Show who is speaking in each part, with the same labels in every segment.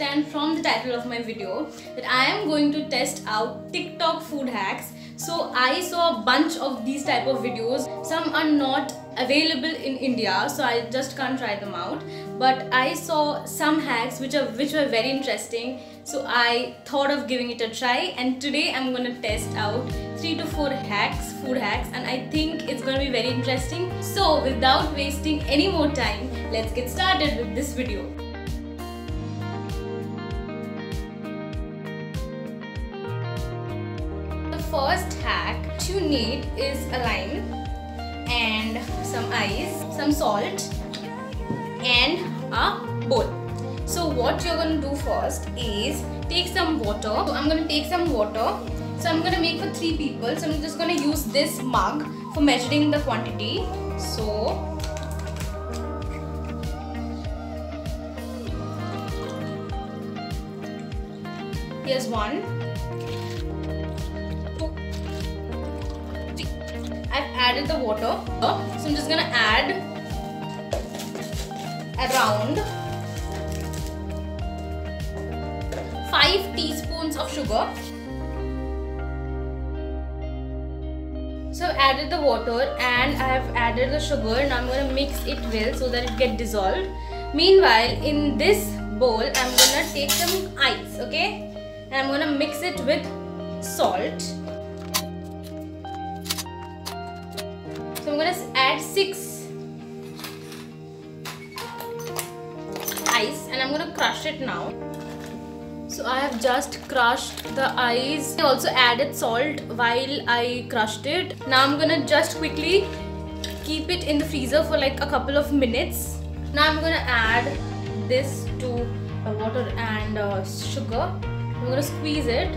Speaker 1: understand from the title of my video that I am going to test out TikTok food hacks. So I saw a bunch of these type of videos. Some are not available in India, so I just can't try them out. But I saw some hacks which were very interesting. So I thought of giving it a try, and today I'm gonna test out 3 to 4 food hacks, and I think it's gonna be very interesting. So without wasting any more time, let's get started with this video. The first hack you need is a lime and some ice, some salt and a bowl. So what you're going to do first is take some water. So I'm going to take some water. So I'm going to make for 3 people. So I'm just going to use this mug for measuring the quantity. So here's 1, 2, 3. I've added the water. So I'm just going to add around 5 teaspoons of sugar. So I've added the water and I have added the sugar. Now I'm going to mix it well so that it gets dissolved. Meanwhile, in this bowl, I'm going to take some ice, okay? And I'm going to mix it with salt. So I'm going to add 6 ice and I'm going to crush it now. So I have just crushed the ice. I also added salt while I crushed it. Now I'm gonna just quickly keep it in the freezer for like a couple of minutes. Now I'm gonna add this to water and sugar. I'm gonna squeeze it.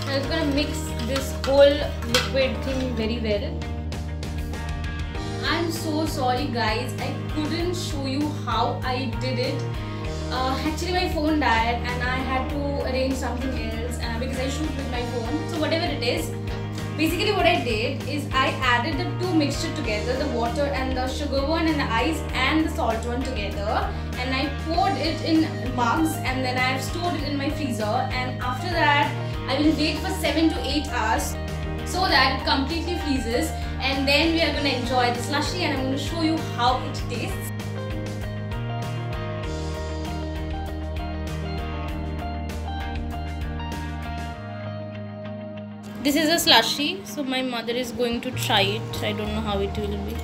Speaker 1: I'm just gonna mix this whole liquid thing very well. I'm so sorry guys, I couldn't show you how I did it. Actually my phone died and I had to arrange something else because I shoot with my phone. So whatever it is, basically what I did is I added the 2 mixture together, the water and the sugar one and the ice and the salt one together, and I poured it in mugs and then I have stored it in my freezer, and after that I will wait for 7 to 8 hours so that it completely freezes, and then we are going to enjoy the slushy and I'm going to show you how it tastes. This is a slushy, so my mother is going to try it. I don't know how it will be.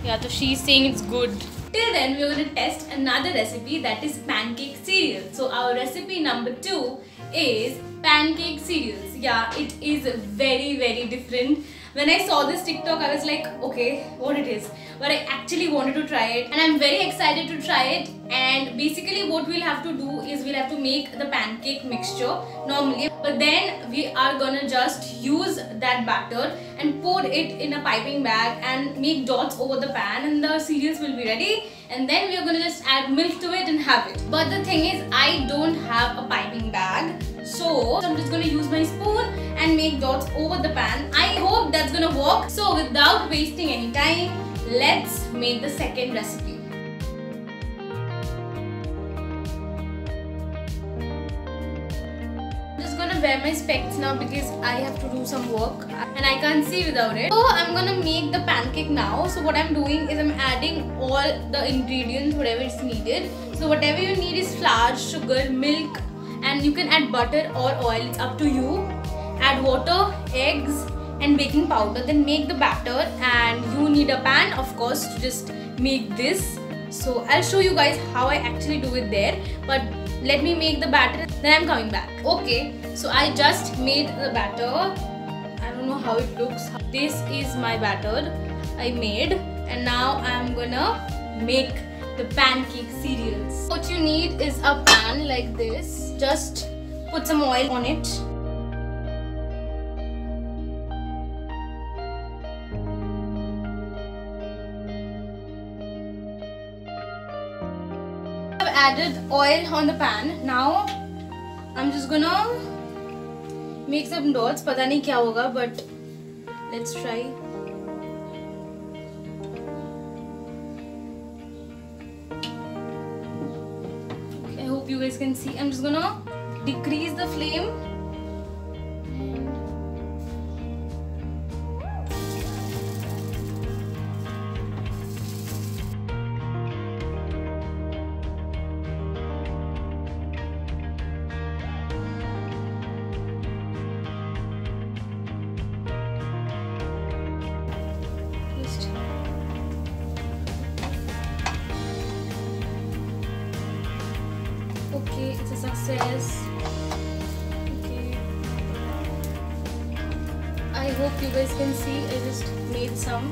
Speaker 1: Yeah, so she's saying it's good. Till then, we are going to test another recipe, that is pancake cereal. So our recipe number 2 is pancake cereals. Yeah, it is very different. When I saw this TikTok, I was like, okay, what it is? But I actually wanted to try it and I'm very excited to try it. And basically what we'll have to do is we'll have to make the pancake mixture normally, but then we are gonna just use that batter and pour it in a piping bag and make dots over the pan, and the cereals will be ready, and then we are gonna just add milk to it and have it. But the thing is, I don't have a piping bag, so I'm just gonna use my spoon and make dots over the pan. I hope that's gonna work. So without wasting any time, let's make the second recipe. I'm just gonna wear my specs now because I have to do some work and I can't see without it. So I'm gonna make the pancake now. So what I'm doing is I'm adding all the ingredients, whatever is needed. So whatever you need is flour, sugar, milk, and you can add butter or oil, it's up to you. Add water, eggs and baking powder, then make the batter, and you need a pan of course to just make this. So I'll show you guys how I actually do it there, but let me make the batter, then I'm coming back. Okay, so I just made the batter. I don't know how it looks. This is my batter I made, and now I'm gonna make the pancake cereals. What you need is a pan like this. Just put some oil on it. added oil on the pan. Now I'm just gonna make some dots. पता नहीं क्या होगा, but let's try. Okay, I hope you guys can see. I'm just gonna decrease the flame. Okay, it's a success. Okay. I hope you guys can see. I just made some.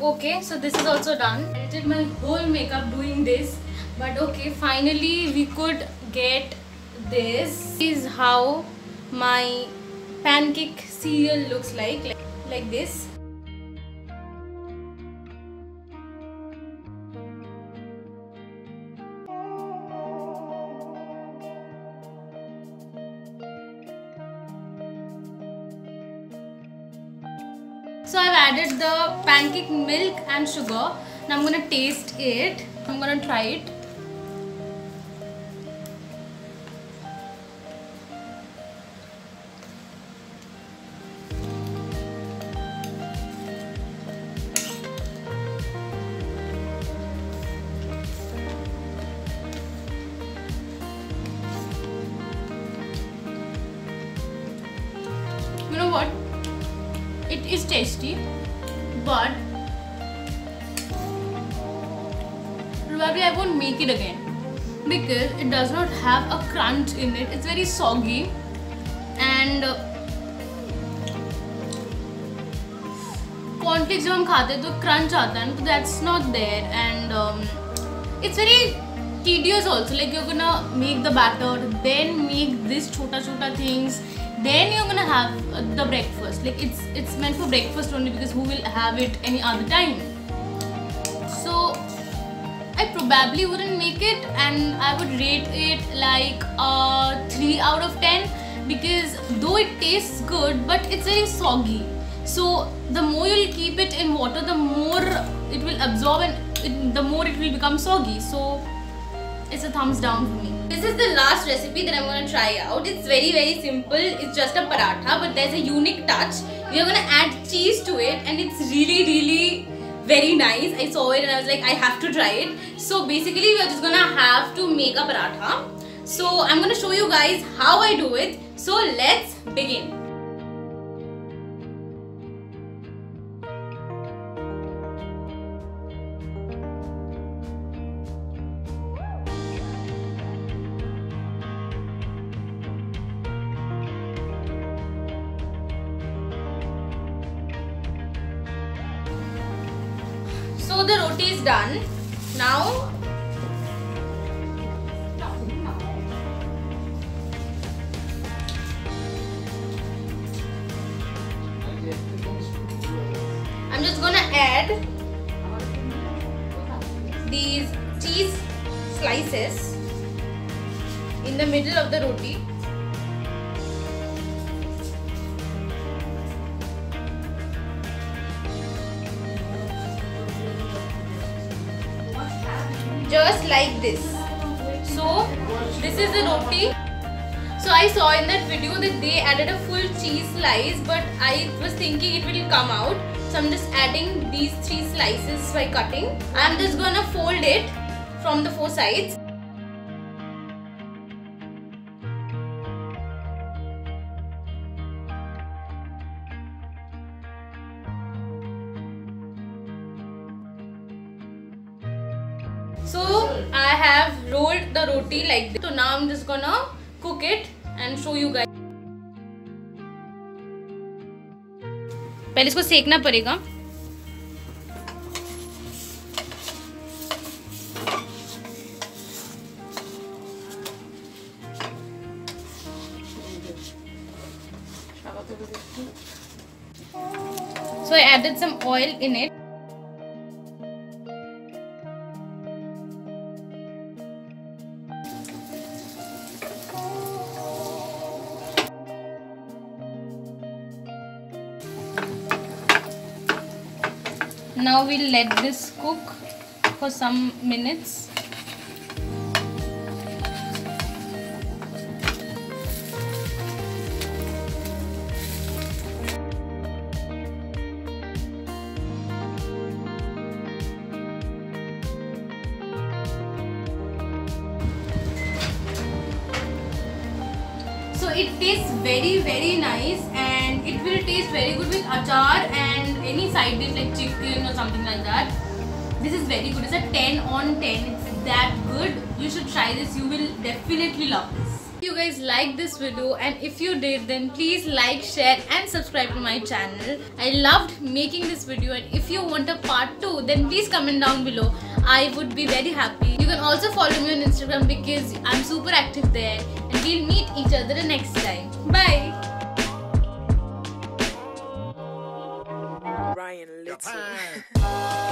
Speaker 1: Okay, so this is also done. I did my whole makeup doing this, but okay, finally we could get this. This is how my pancake cereal looks like this. So I've added the pancake milk and sugar. Now I'm gonna taste it. I'm gonna try it. You know what? It is tasty, but probably I won't make it again because it does not have a crunch in it. It's very soggy and cornflakes जब हम खाते हैं तो crunch आता है ना, तो that's not there, and it's very tedious also. Like you're gonna make the batter, then make this chota things, then you're gonna have the breakfast. Like it's meant for breakfast only, because who will have it any other time? So I probably wouldn't make it, and I would rate it like a 3 out of 10, because though it tastes good, but it's very soggy. So the more you'll keep it in water, the more it will absorb, and the more it will become soggy. So it's a thumbs down for me. This is the last recipe that I'm going to try out. It's very simple. It's just a paratha, but there's a unique touch. We are going to add cheese to it, and it's really very nice. I saw it and I was like, I have to try it. So basically we are just going to have to make a paratha. So I'm going to show you guys how I do it. So let's begin. So the roti is done. Now I'm just gonna add these cheese slices in the middle of the roti. Just like this. So this is the roti. So I saw in that video that they added a full cheese slice, but I was thinking it will come out. So I'm just adding these 3 slices by cutting. I'm just gonna fold it from the 4 sides. I have rolled the roti like this. So now I'm just gonna cook it and show you guys. पहले इसको सेकना पड़ेगा. So I added some oil in it. Now we'll let this cook for some minutes. So it tastes very nice, and it will taste very good with achar and any side dish like chicken or something like that. This is very good. It's a 10 on 10. It's that good. You should try this. You will definitely love this. If you guys like this video, and if you did, then please like, share and subscribe to my channel. I loved making this video, and if you want a part 2, then please comment down below. I would be very happy. You can also follow me on Instagram because I'm super active there, and we'll meet each other the next time. Bye.
Speaker 2: Ryan Little.